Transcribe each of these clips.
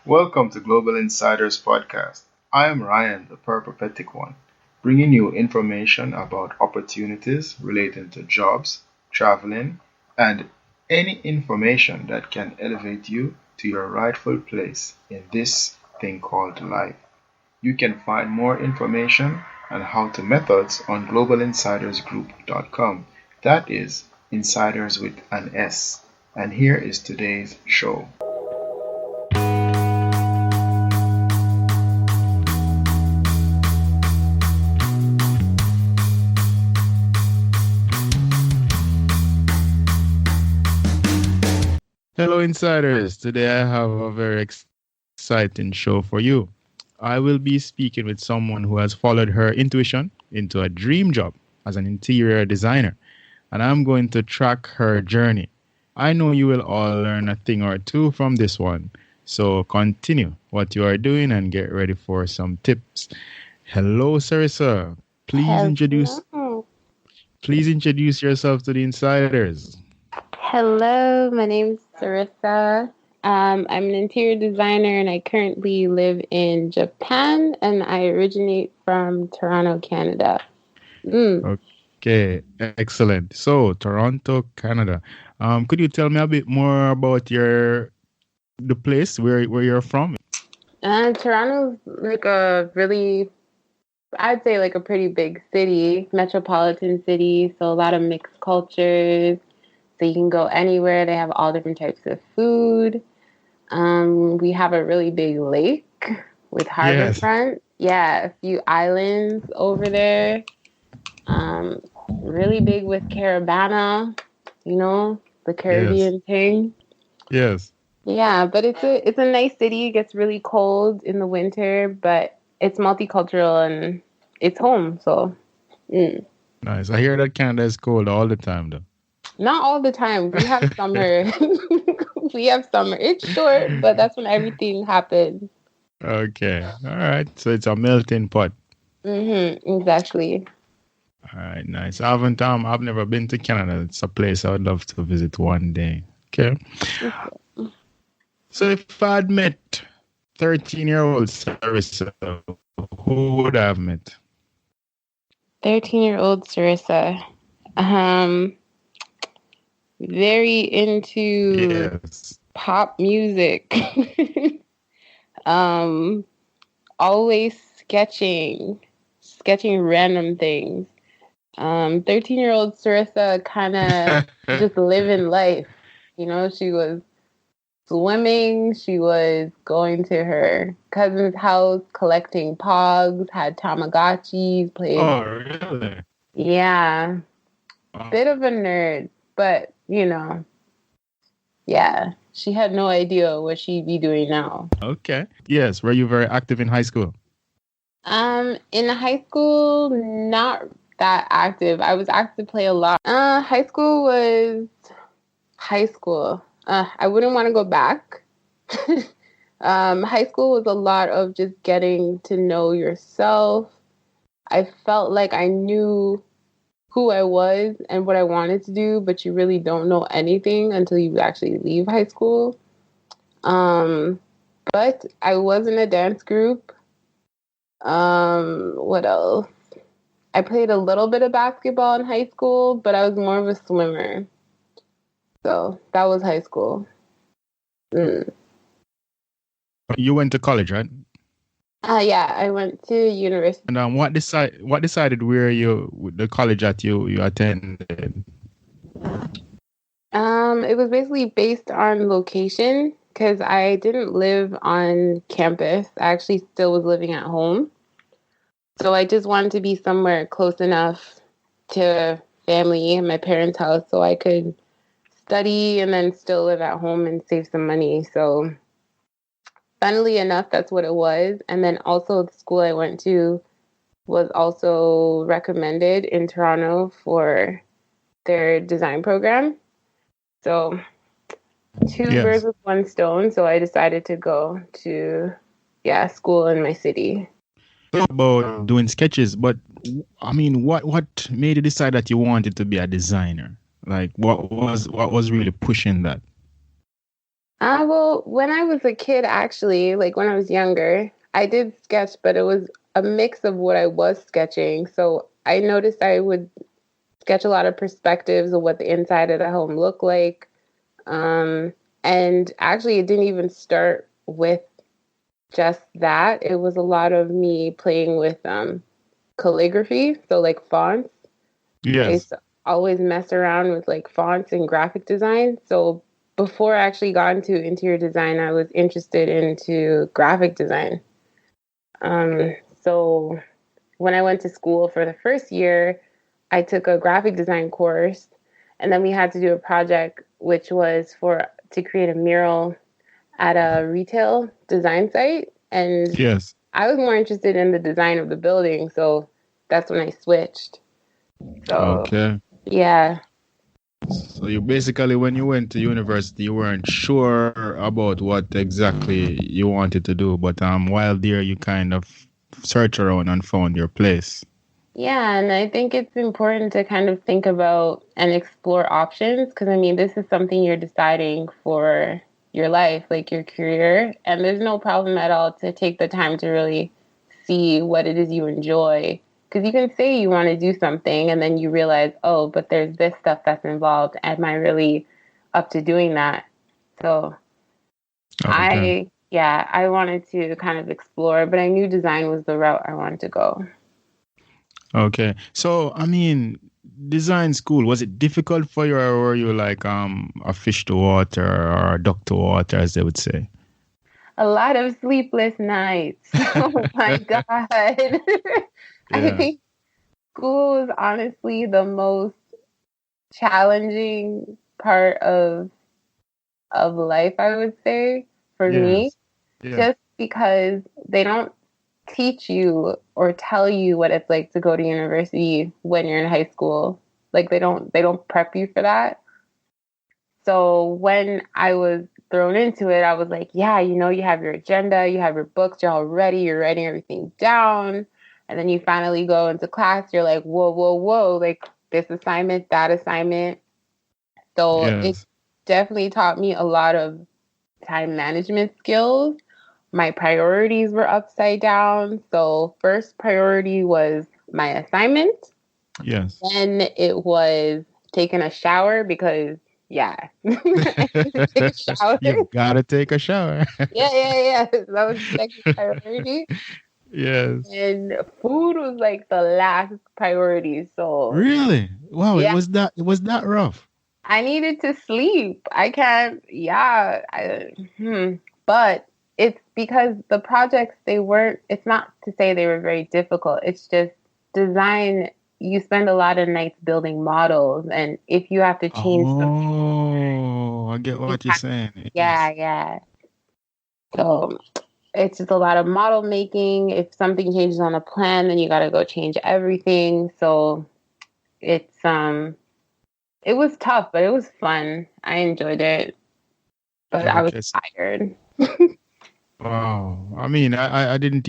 Welcome to Global Insiders Podcast. I am Ryan, the peripatetic one, bringing you information about opportunities relating to jobs, traveling, and any information that can elevate you to your rightful place in this thing called life. You can find more information and how to methods on globalinsidersgroup.com. That is insiders with an S. And here is today's show. Hello, insiders. Today I have a very exciting show for you. I will be speaking with someone who has followed her intuition into a dream job as an interior designer, and I'm going to track her journey. I know you will all learn a thing or two from this one, so continue what you are doing and get ready for some tips. Hello, Sarissa. Please introduce Hello. please introduce yourself to the insiders. Hello, my name's Sarissa. I'm an interior designer and I currently live in Japan and I originate from Toronto, Canada. Mm. Okay, excellent. So, Toronto, Canada. Could you tell me a bit more about the place where you're from? Toronto's like I'd say like a pretty big city, metropolitan city, so a lot of mixed cultures. So you can go anywhere. They have all different types of food. We have a really big lake with harborfront. Yeah, a few islands over there. Really big with Carabana, the Caribbean thing. Yes. Yeah, but it's a nice city. It gets really cold in the winter, but it's multicultural and it's home. So, Nice. I hear that Canada is cold all the time, though. not all the time. We have summer. We have summer. It's short, but that's when everything happens. Okay. All right. So it's a melting pot. Exactly. All right. Nice. I've never been to Canada. It's a place I would love to visit one day. Okay. So if I'd met 13-year-old Sarissa, who would I have met? 13-year-old Sarissa. Very into pop music. Always sketching random things. 13-year-old Sarissa kind of just living life. She was swimming. She was going to her cousin's house, collecting pogs, had Tamagotchis, played. Oh, really? Yeah. Bit of a nerd, but, yeah. She had no idea what she'd be doing now. Okay. Yes. Were you very active in high school? In high school, not that active. I was asked to play a lot. High school was high school. I wouldn't want to go back. High school was a lot of just getting to know yourself. I felt like I knew who I was and what I wanted to do, but you really don't know anything until you actually leave high school. But I was in a dance group. What else? I played a little bit of basketball in high school, but I was more of a swimmer. So that was high school. You went to college, right? Yeah, I went to university. And what decided where the college that you attended? It was basically based on location because I didn't live on campus. I actually still was living at home. So I just wanted to be somewhere close enough to family and my parents' house so I could study and then still live at home and save some money. So funnily enough, that's what it was. And then also the school I went to was also recommended in Toronto for their design program. So two birds with one stone. So I decided to go to school in my city. About doing sketches, but I mean, what made you decide that you wanted to be a designer? Like, what was really pushing that? Well, when I was a kid, actually, like when I was younger, I did sketch, but it was a mix of what I was sketching. So I noticed I would sketch a lot of perspectives of what the inside of the home looked like. Um, and actually, it didn't even start with just that. It was a lot of me playing with calligraphy, so like fonts. I used Yes. to always mess around with like fonts and graphic design. So before I actually got into interior design, I was interested into graphic design. Um, so when I went to school for the first year, I took a graphic design course, and then we had to do a project which was for to create a mural at a retail design site. And Yes. I was more interested in the design of the building, so that's when I switched. So Okay. yeah. So you basically, when you went to university, you weren't sure about what exactly you wanted to do, but while there, you kind of searched around and found your place. Yeah, and I think it's important to kind of think about and explore options because I mean, this is something you're deciding for your life, like your career, and there's no problem at all to take the time to really see what it is you enjoy. Because you can say you want to do something and then you realize, oh, but there's this stuff that's involved. Am I really up to doing that? So Okay. yeah, I wanted to kind of explore, but I knew design was the route I wanted to go. Okay. So, I mean, design school, was it difficult for you, or were you like a fish to water or a duck to water, as they would say? A lot of sleepless nights. Oh my God. I Yeah. think school is honestly the most challenging part of life, I would say, for me, Yes. Yeah. just because they don't teach you or tell you what it's like to go to university when you're in high school. Like they don't prep you for that. So when I was thrown into it, I was like, yeah, you have your agenda, you have your books, you're all ready, you're writing everything down. And then you finally go into class, you're like, whoa, whoa, whoa, like this assignment, that assignment. So it Yes. definitely taught me a lot of time management skills. My priorities were upside down. So first priority was my assignment. Yes. Then it was taking a shower because yeah, I need to take a shower. You've got to take a shower. Yeah. That was the second priority. Yes. And food was like the last priority. So Really? Wow, yeah, it was that rough. I needed to sleep. I can't, yeah. But it's because the projects, it's not to say they were very difficult. It's just design, you spend a lot of nights building models. And if you have to change some, Oh, I get you what you're have, saying. yeah, Yes. yeah. So it's just a lot of model making. If something changes on a plan, then you got to go change everything. So it's, it was tough, but it was fun. I enjoyed it, but I was Okay. tired. Wow. I mean, I didn't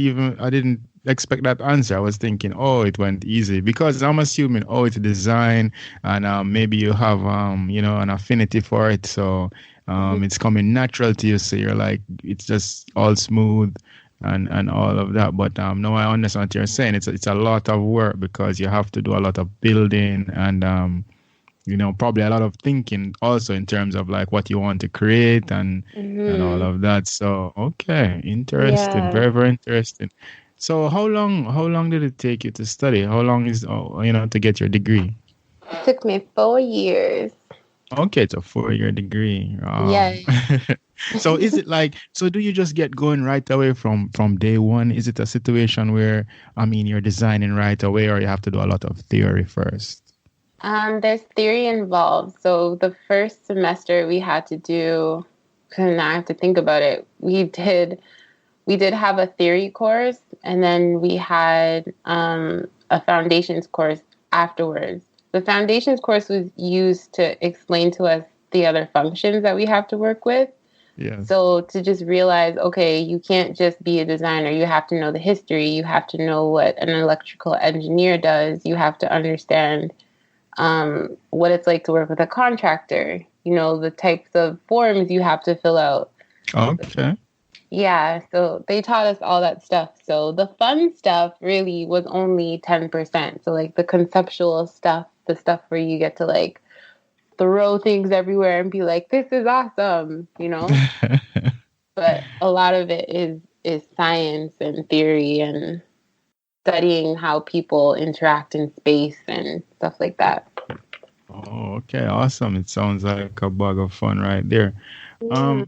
expect that answer. I was thinking, oh, it went easy because I'm assuming, oh, it's design and maybe you have, an affinity for it. So it's coming natural to you. So you're like, it's just all smooth and all of that. But no, I understand what you're saying. It's a lot of work because you have to do a lot of building and, probably a lot of thinking also in terms of like what you want to create and all Hmm. of that. So okay, interesting, Yeah, very very interesting. So how long did it take you to study? How long is to get your degree? it took me 4 years. Okay, it's a 4-year degree. Yeah. So is it like, so do you just get going right away from day one? Is it a situation where, I mean, you're designing right away, or you have to do a lot of theory first? There's theory involved. So the first semester we had to do, and now I have to think about it. We did have a theory course, and then we had a foundations course afterwards. The foundations course was used to explain to us the other functions that we have to work with. Yes. So to just realize, okay, you can't just be a designer. You have to know the history. You have to know what an electrical engineer does. You have to understand what it's like to work with a contractor. the types of forms you have to fill out. Okay. Yeah, so they taught us all that stuff. So the fun stuff really was only 10%. So like the conceptual stuff, the stuff where you get to like throw things everywhere and be like, this is awesome, But a lot of it is science and theory and studying how people interact in space and stuff like that. Oh, okay, awesome. It sounds like a bag of fun right there. Yeah.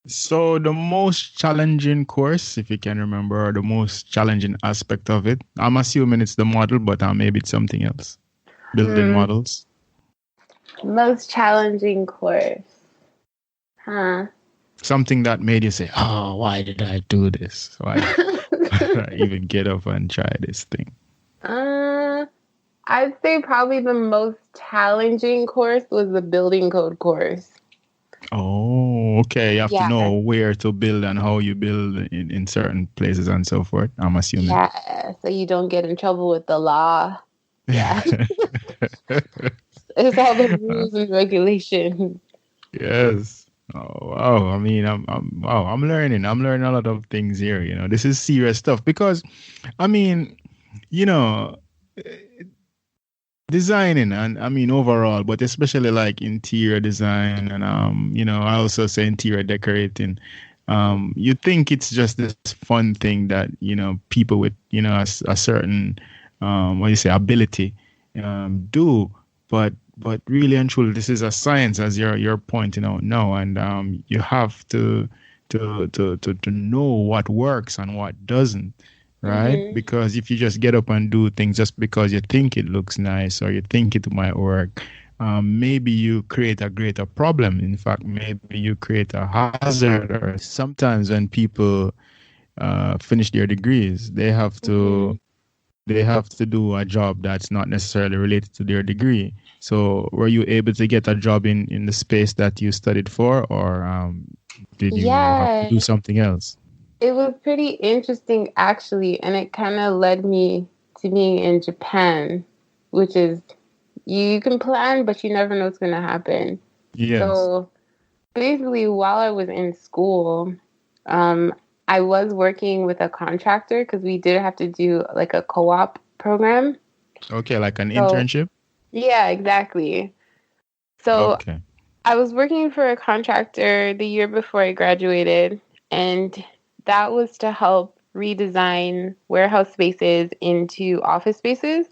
So the most challenging course, if you can remember, the most challenging aspect of it, I'm assuming it's the model, but maybe it's something else. Building models. Most challenging course. Huh. Something that made you say, oh, why did I do this? Why did I even get up and try this thing? I'd say probably the most challenging course was the building code course. Oh, okay. You have to Yeah. know where to build and how you build in certain places and so forth, I'm assuming. Yeah, so you don't get in trouble with the law. Yeah. It's all the rules and regulations. Yes. Oh wow. I mean, I'm learning. I'm learning a lot of things here. This is serious stuff because, I mean, designing and I mean overall, but especially like interior design and I also say interior decorating. You think it's just this fun thing that people with a certain what do you say ability do, but really and truly this is a science, as you're pointing out now, and you have to know what works and what doesn't. Right? Mm-hmm. Because if you just get up and do things just because you think it looks nice or you think it might work, maybe you create a greater problem. In fact, maybe you create a hazard. Or sometimes when people finish their degrees, they have to do a job that's not necessarily related to their degree. So, were you able to get a job in the space that you studied for, or did you have to do something else? It was pretty interesting, actually, and it kind of led me to being in Japan, which is you can plan, but you never know what's going to happen. Yes. So basically, while I was in school, I was working with a contractor because we did have to do like a co-op program. Okay, like an internship? Yeah, exactly. So okay. I was working for a contractor the year before I graduated, and that was to help redesign warehouse spaces into office spaces.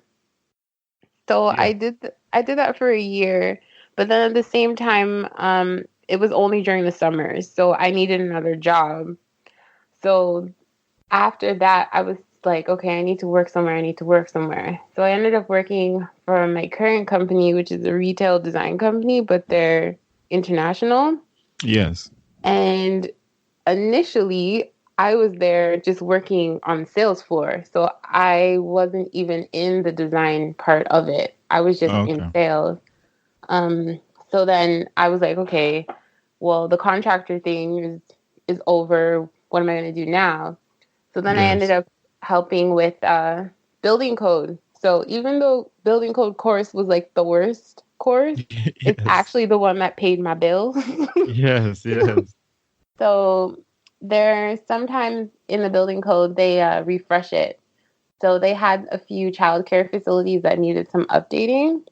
So Yeah. I did that for a year, but then at the same time, it was only during the summers, so I needed another job. So after that, I was like, okay, I need to work somewhere. I need to work somewhere. So I ended up working for my current company, which is a retail design company, but they're international. Yes. And initially, I was there just working on the sales floor. So I wasn't even in the design part of it. I was just in sales. So then I was like, okay, well, the contractor thing is over. What am I going to do now? So then I ended up helping with building code. So even though building code course was like the worst course, it's actually the one that paid my bills. Yes. So there sometimes in the building code they refresh it. So they had a few childcare facilities that needed some updating.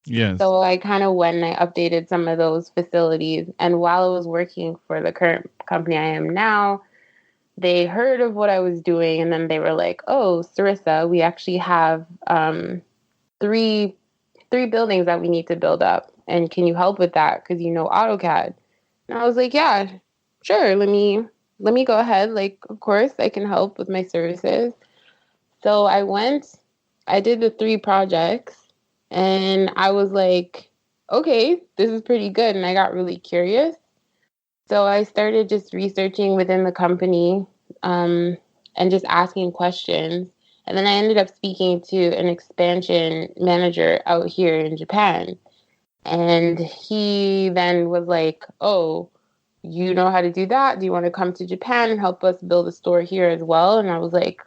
Yes. So I kind of went and I updated some of those facilities. And while I was working for the current company I am now, they heard of what I was doing, and then they were like, "Oh, Sarissa, we actually have three buildings that we need to build up, and can you help with that? Because you know AutoCAD." And I was like, "Yeah, sure. Let me go ahead. Like, of course, I can help with my services." So I went. I did the 3 projects, and I was like, "Okay, this is pretty good." And I got really curious. So I started just researching within the company and just asking questions. And then I ended up speaking to an expansion manager out here in Japan. And he then was like, "Oh, you know how to do that? Do you want to come to Japan and help us build a store here as well?" And I was like,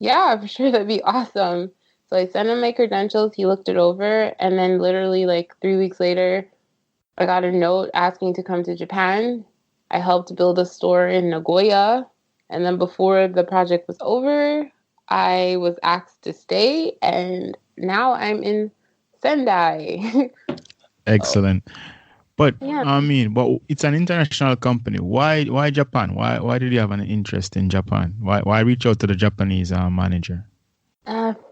"Yeah, for sure. That'd be awesome." So I sent him my credentials. He looked it over. And then literally like 3 weeks later, I got a note asking to come to Japan. I helped build a store in Nagoya. And then before the project was over, I was asked to stay. And now I'm in Sendai. So, Excellent. But yeah. but it's an international company. Why Japan? Why did you have an interest in Japan? Why reach out to the Japanese manager?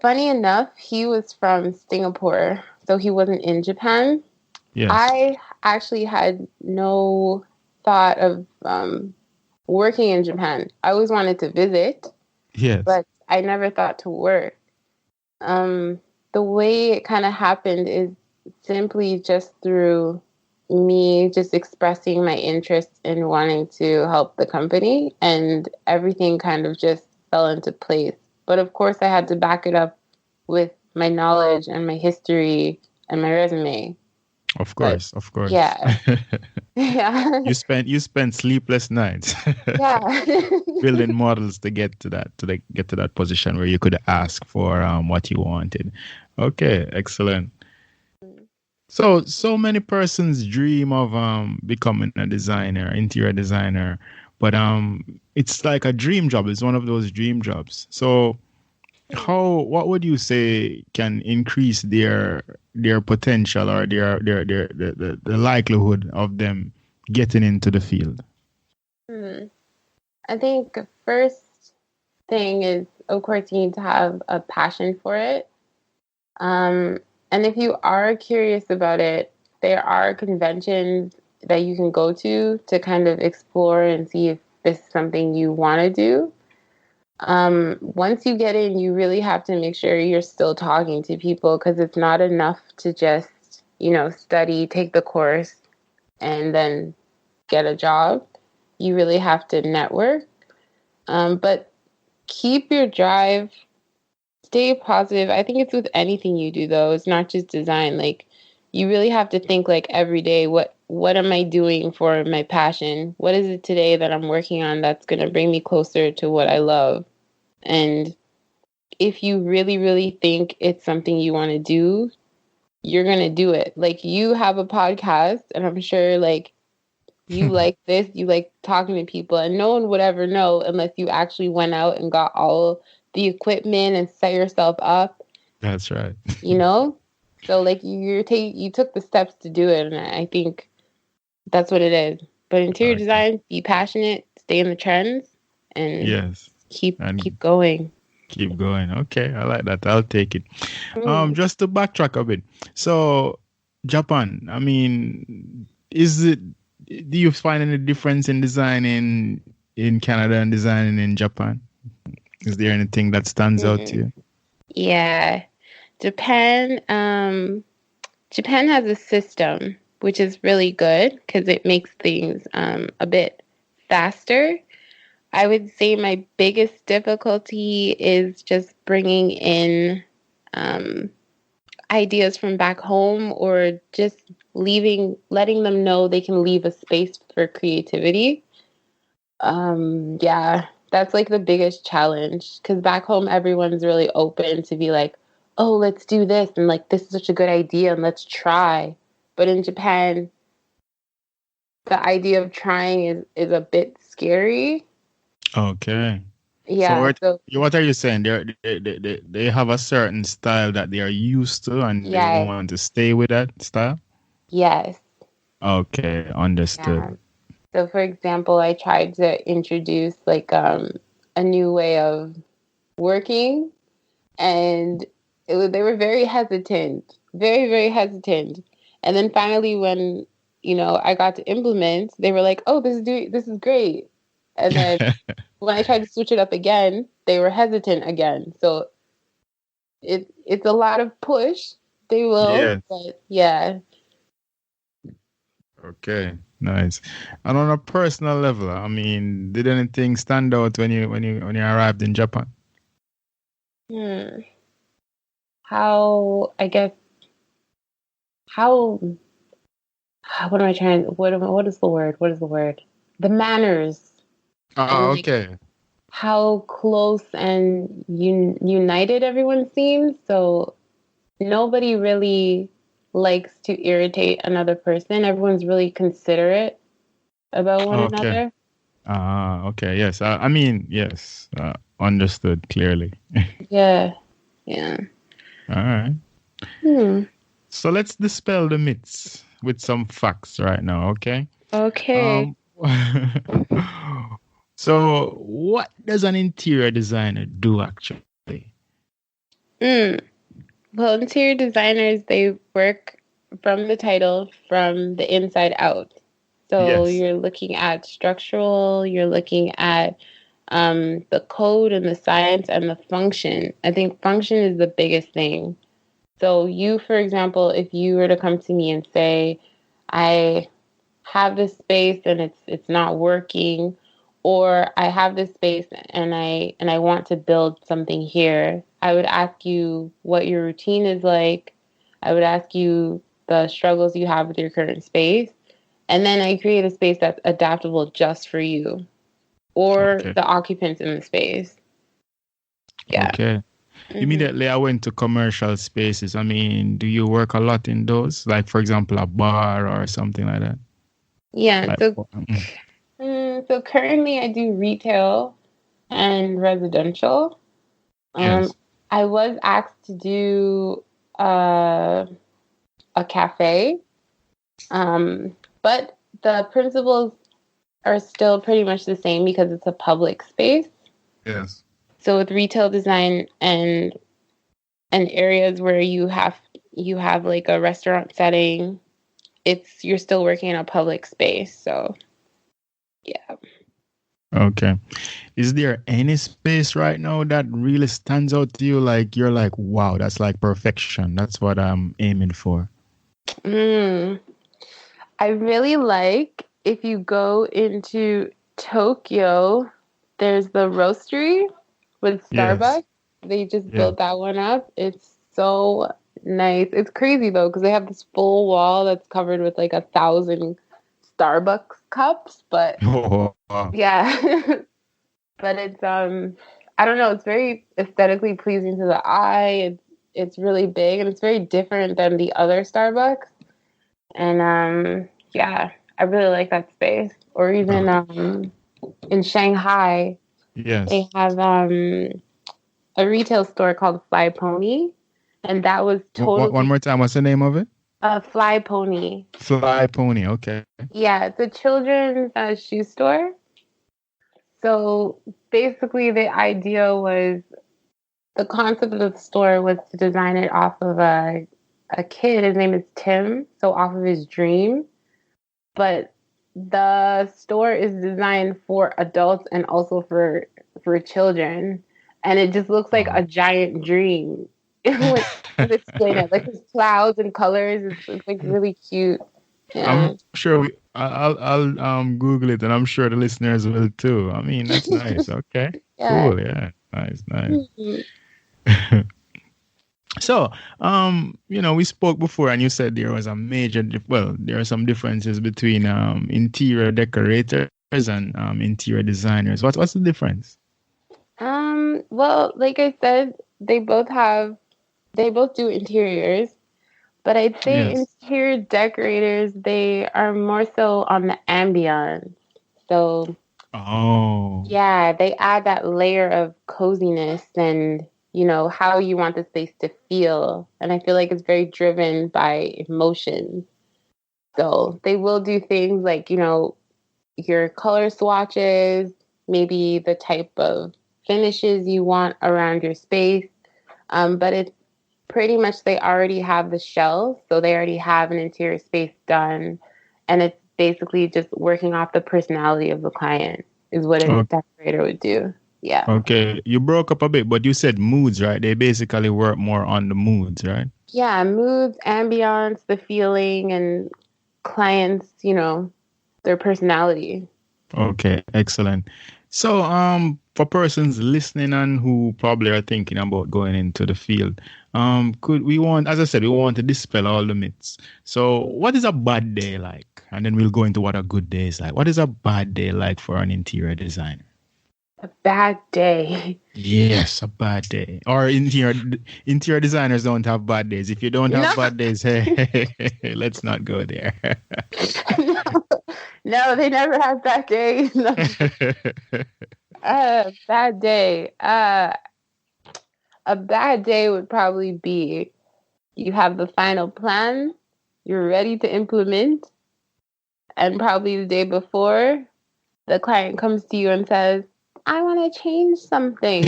Funny enough, he was from Singapore, so he wasn't in Japan. Yes. I actually had no thought of working in Japan. I always wanted to visit, Yes. but I never thought to work. The way it kind of happened is simply just through me just expressing my interest in wanting to help the company, and everything kind of just fell into place. But of course, I had to back it up with my knowledge and my history and my resume. Of But course, of course. yeah, yeah, you spent sleepless nights yeah. building models to get to that position where you could ask for what you wanted. Okay, excellent. So many persons dream of becoming a designer, interior designer, but it's like a dream job. It's one of those dream jobs. So what would you say can increase their potential or the likelihood of them getting into the field? Hmm. I think first thing is, of course, you need to have a passion for it. Um, and if you are curious about it, there are conventions that you can go to kind of explore and see if this is something you want to do. Once you get in, you really have to make sure you're still talking to people, because it's not enough to just, study, take the course, and then get a job. You really have to network. But keep your drive, stay positive. I think it's with anything you do though. It's not just design. Like, you really have to think like every day, what am I doing for my passion? What is it today that I'm working on that's going to bring me closer to what I love? And if you really, really think it's something you want to do, you're going to do it. Like, you have a podcast, and I'm sure like you like this, you like talking to people, and no one would ever know unless you actually went out and got all the equipment and set yourself up, That's right. you know? So like you took the steps to do it, and I think that's what it is. But interior Okay. design, be passionate, stay in the trends, and Yes. And keep going. keep going. Okay, I like that. I'll take it. Mm. Just to backtrack a bit. So, Japan, I mean, is it, do you find any difference in designing in Canada and designing in Japan? Is there anything that stands out to Mm. you? Yeah. Japan, Japan has a system which is really good because it makes things a bit faster. I would say my biggest difficulty is just bringing in um, ideas from back home, or just letting them know they can leave a space for creativity. Yeah, that's like the biggest challenge, because back home everyone's really open to be like, oh, let's do this, and like, this is such a good idea, and let's try. But in Japan, the idea of trying is a bit scary. Okay. So Yeah, so what are you saying? They have a certain style that they are used to and they yes, want to stay with that style? yes. Okay, Yeah. understood. So for example, I tried to introduce like a new way of working, and they were very hesitant, very, very hesitant. And then finally, when I got to implement, they were like, "Oh, this is great." And then when I tried to switch it up again, they were hesitant again. So it's a lot of push. They will, Yes. but yeah. Okay, nice. And on a personal level, I mean, did anything stand out when you arrived in Japan? Hmm. How, I guess, how what am I trying? What is the word? What is the word? The manners, and Ah, like okay. how close and united everyone seems. So nobody really. likes to irritate another person. Everyone's really considerate about one Okay. another. Okay. Yes. I mean, yes. Understood clearly. Yeah. Yeah. All right. Hmm. So let's dispel the myths with some facts right now, okay? Okay. Um, so what does an interior designer do actually? Mm. Well, interior designers, they work from the title from the inside out. So Yes. you're looking at structural, you're looking at the code and the science and the function. I think function is the biggest thing. So you, for example, if you were to come to me and say, I have this space and it's not working, or I have this space and I want to build something here, I would ask you what your routine is like. I would ask you the struggles you have with your current space, and then I create a space that's adaptable just for you or Okay. the occupants in the space. Yeah. Okay. Hmm. Immediately I went to commercial spaces. I mean, do you work a lot in those? Like, for example, a bar or something like that? Yeah. Like, So, so currently I do retail and residential. Um, yes. I was asked to do a cafe, but the principles are still pretty much the same because it's a public space. Yes. So with retail design and areas where you have like a restaurant setting, it's you're still working in a public space. So yeah. Okay. Is there any space right now that really stands out to you? Like, you're like, wow, that's like perfection. That's what I'm aiming for. Mm. I really like if you go into Tokyo, there's the Roastery with Yes. Starbucks. They just Yeah. built that one up. It's so nice. It's crazy though, because they have this full wall that's covered with like 1,000 Starbucks cups. But Oh, wow. yeah, but it's I don't know. It's very aesthetically pleasing to the eye. It's really big and it's very different than the other Starbucks. And yeah, I really like that space. Or even Okay. in Shanghai, they Yes. have a retail store called Fly Pony, and that was One totally more time. What's the name of it? a Fly Pony. Fly Pony. Okay. Yeah, it's a children's shoe store. So basically, the idea was the concept of the store was to design it off of a kid. His name is Tim, so off of his dream. But the store is designed for adults and also for children, and it just looks like a giant dream when you explain it. Like there's clouds and colors. It's like really cute. Yeah, I'm sure I'll Google it, and I'm sure the listeners will too. I mean, that's nice. Okay. yeah. Cool. Yeah. Nice. Nice. Mhm. So, we spoke before, and you said there was a major, well, there are some differences between interior decorators and interior designers. What's the difference? Well, like I said, they both do interiors, but I'd say Yes. interior decorators, they are more so on the ambience. So Oh, yeah, they add that layer of coziness and, how you want the space to feel. And I feel like it's very driven by emotion. So they will do things like, your color swatches, maybe the type of finishes you want around your space. But it's pretty much they already have the shells, so they already have an interior space done. And it's basically just working off the personality of the client is what a o- decorator would do. Yeah. okay. You broke up a bit, but you said moods, right? They basically work more on the moods, right? Yeah, moods, ambiance, the feeling, and clients, their personality. Okay, excellent. So, for persons listening and who probably are thinking about going into the field, could we want, as I said, we want to dispel all the myths. So, what is a bad day like? And then we'll go into what a good day is like. What is a bad day like for an interior designer? A bad day. Yes, a bad day. Or interior designers don't have bad days. If you don't No, have bad days, hey, let's not go there. no, no, they never have bad days. No. Bad day. A bad day would probably be you have the final plan, you're ready to implement, and probably the day before, the client comes to you and says, I want to change something.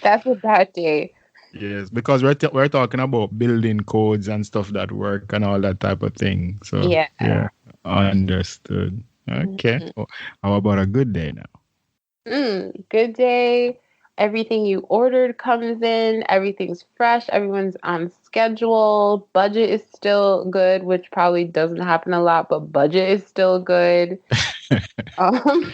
That's a bad day. Yes, because we're talking about building codes and stuff that work and all that type of thing. So Yeah. yeah, understood. Okay. Mhm. Oh, how about a good day now? Good day. Everything you ordered comes in. Everything's fresh. Everyone's on schedule. Budget is still good, which probably doesn't happen a lot, but budget is still good. Um,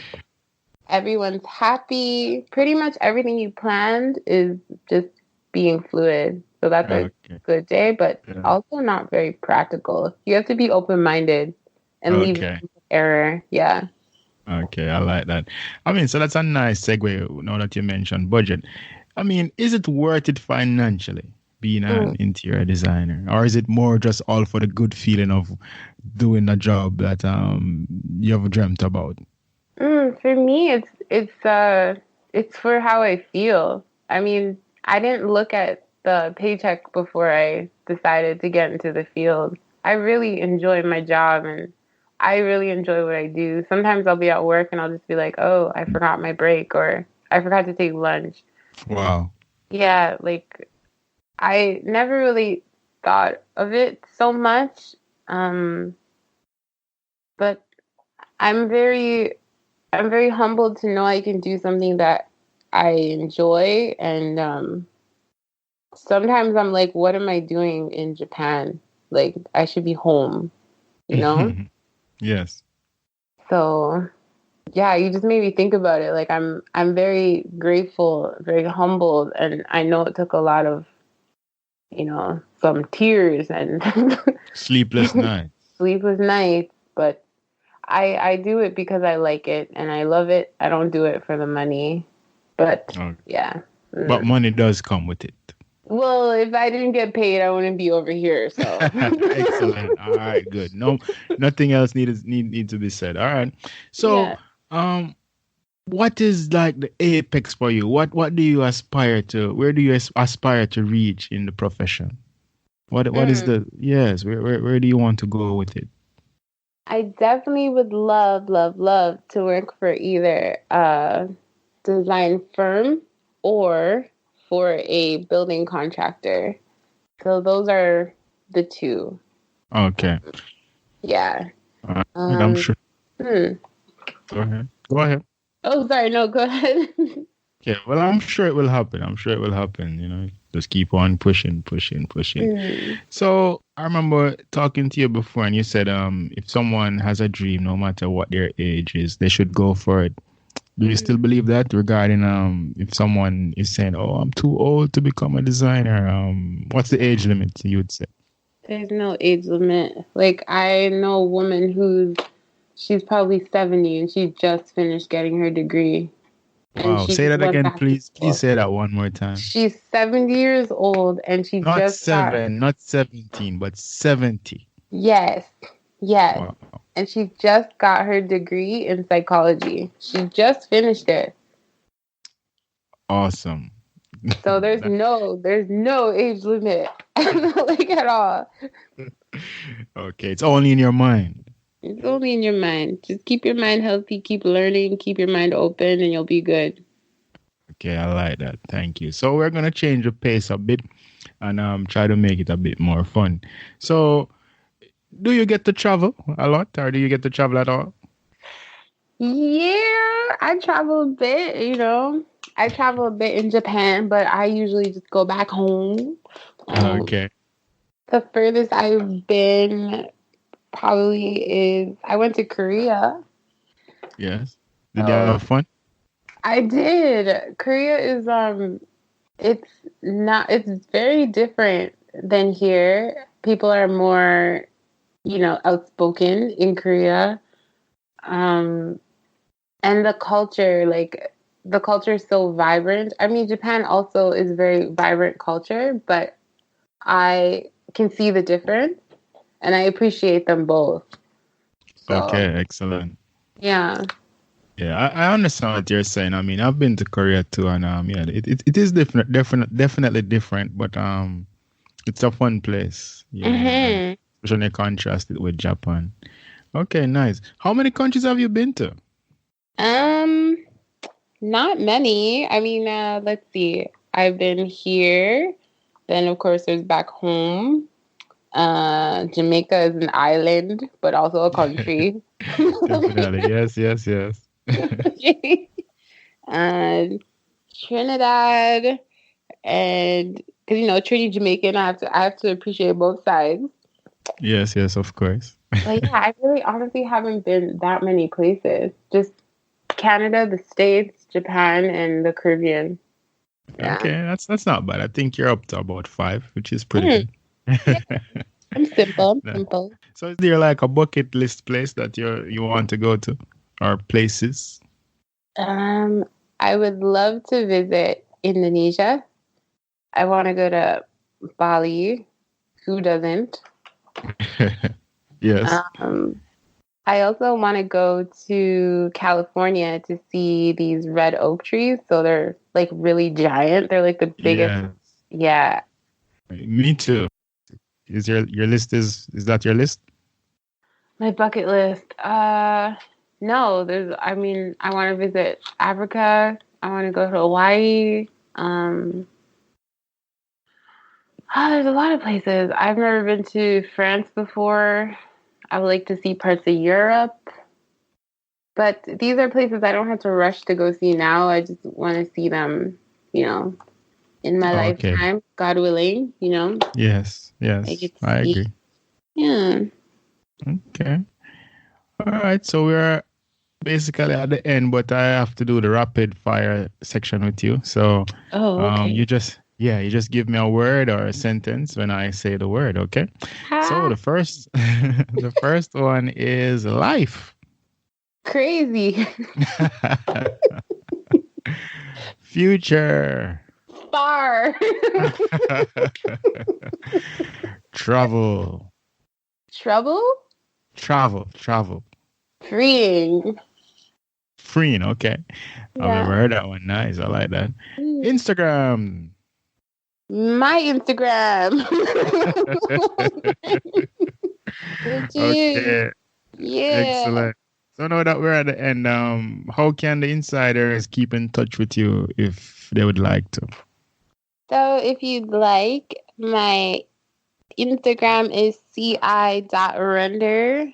everyone's happy. Pretty much everything you planned is just being fluid. So that's a Okay. good day, but Yeah. also not very practical. You have to be open-minded and leave Okay. room for error. Yeah. Okay, I like that. I mean, so that's a nice segue now that you mentioned budget. I mean, is it worth it financially being an interior designer? Or is it more just all for the good feeling of doing a job that you've dreamt about? For me, it's for how I feel. I mean, I didn't look at the paycheck before I decided to get into the field. I really enjoy my job and I really enjoy what I do. Sometimes I'll be at work and I'll just be like, "Oh, I forgot my break," or "I forgot to take lunch." Wow. Yeah, like I never really thought of it so much. Um, but I'm very I'm very humbled to know I can do something that I enjoy. And sometimes I'm like, what am I doing in Japan? Like, I should be home, you know? Yes. So, yeah, you just made me think about it. Like, I'm very grateful, very humbled, and I know it took a lot of, some tears and Sleepless night. sleepless nights, but I do it because I like it and I love it. I don't do it for the money. But Okay. yeah. But money does come with it. Well, if I didn't get paid, I wouldn't be over here. So Excellent. All right, good. No, nothing else need to be said. All right. So, yeah. what is like the apex for you? What do you aspire to? Where do you aspire to reach in the profession? What is the yes? Where do you want to go with it? I definitely would love, love, love to work for either a design firm or for a building contractor. So those are the two. Okay. Yeah. I'm sure. Hmm. Go ahead. Go ahead. Oh, sorry. No, go ahead. Okay. Well, I'm sure it will happen. I'm sure it will happen. Just keep on pushing. So I remember talking to you before, and you said, if someone has a dream, no matter what their age is, they should go for it. Do you still believe that regarding if someone is saying, "Oh, I'm too old to become a designer"? What's the age limit you would say? There's no age limit. Like I know a woman she's probably 70 and she just finished getting her degree. And Wow. she Say just that went again, back to please. Please school. say that one more time. She's 70 years old and she Not just got 7, not 17, but 70. Yes. Yes. Wow. And she just got her degree in psychology. She just finished it. Awesome. So there's no age limit. Like at all. Okay, it's only in your mind. It's only in your mind. Just keep your mind healthy, keep learning, keep your mind open, and you'll be good. Okay, I like that. Thank you. So we're gonna change the pace a bit and try to make it a bit more fun. So, do you get to travel a lot, or do you get to travel at all? Yeah, I travel a bit. I travel a bit in Japan, but I usually just go back home. Okay. The furthest I've been probably is I went to Korea. Yes. Did you have fun? I did. Korea is it's very different than here. People are more, outspoken in Korea. And the culture, like the culture is so vibrant. I mean, Japan also is very vibrant culture, but I can see the difference and I appreciate them both. So, Okay, excellent. yeah. Yeah, I understand what you're saying. I mean, I've been to Korea too, and yeah, it is different, definitely different, but it's a fun place, you know, and Hmm. especially contrast it with Japan. Okay, nice. How many countries have you been to? Um, Not many. I mean, let's see. I've been here. Then, of course, there's back home. Jamaica is an island, but also a country. Definitely, yes, yes, yes. And Trinidad, and because Trinity Jamaican, I have to appreciate both sides. Yes, yes, of course. But yeah, I really honestly haven't been that many places. Just Canada, the States, Japan, and the Caribbean. Yeah. Okay, that's not bad. I think you're up to about 5, which is pretty Mm, good. yeah. I'm simple. I'm Nah. simple. So is there like a bucket list place that you want to go to, or places? Um, I would love to visit Indonesia. I want to go to Bali. Who doesn't? Yes. Um, I also want to go to California to see these red oak trees. So they're like really giant. They're like the biggest. Yes. Yeah. Me too. Is your list is that your list? My bucket list. No, I mean, I want to visit Africa. I want to go to Hawaii. There's a lot of places. I've never been to France before. I would like to see parts of Europe. But these are places I don't have to rush to go see now. I just want to see them, you know, in my Okay. lifetime, God willing, Yes. I Yes. get to I see. agree. Yeah. Okay. All right. So we're basically at the end, but I have to do the rapid fire section with you. So Oh, okay. you just give me a word or a sentence when I say the word, okay? So Ha! the first the first one is life. Crazy. Future. Far. Travel. Trouble? Travel. Freeing. Freeing, okay. I've Yeah. never heard that one. Nice. I like that. Mm. Instagram. My Instagram. Legit. Okay. Yeah. Excellent. So now that we're at the end, how can the insiders keep in touch with you if they would like to? So if you'd like, my Instagram is ci.render.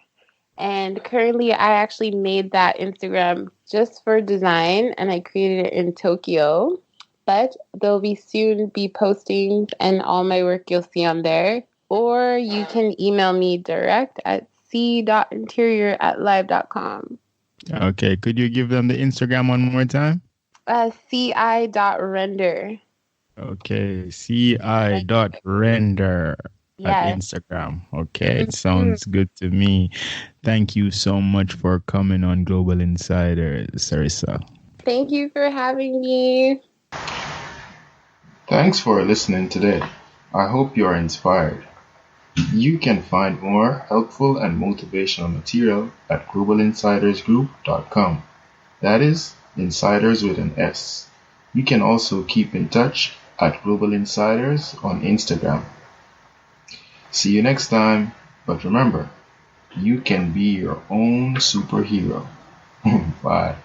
And currently, I actually made that Instagram just for design and I created it in Tokyo. But there'll be soon be postings and all my work you'll see on there. Or you can email me direct at c.interior@live.com. Okay. Could you give them the Instagram one more time? ci.render. Okay. ci.render at Yes. Instagram. Okay. It sounds good to me. Thank you so much for coming on Global Insider, Sarissa. Thank you for having me. Thanks for listening today. I hope you are inspired. You can find more helpful and motivational material at globalinsidersgroup.com. That is, insiders with an S. You can also keep in touch at Global Insiders on Instagram. See you next time, but remember, you can be your own superhero. Bye.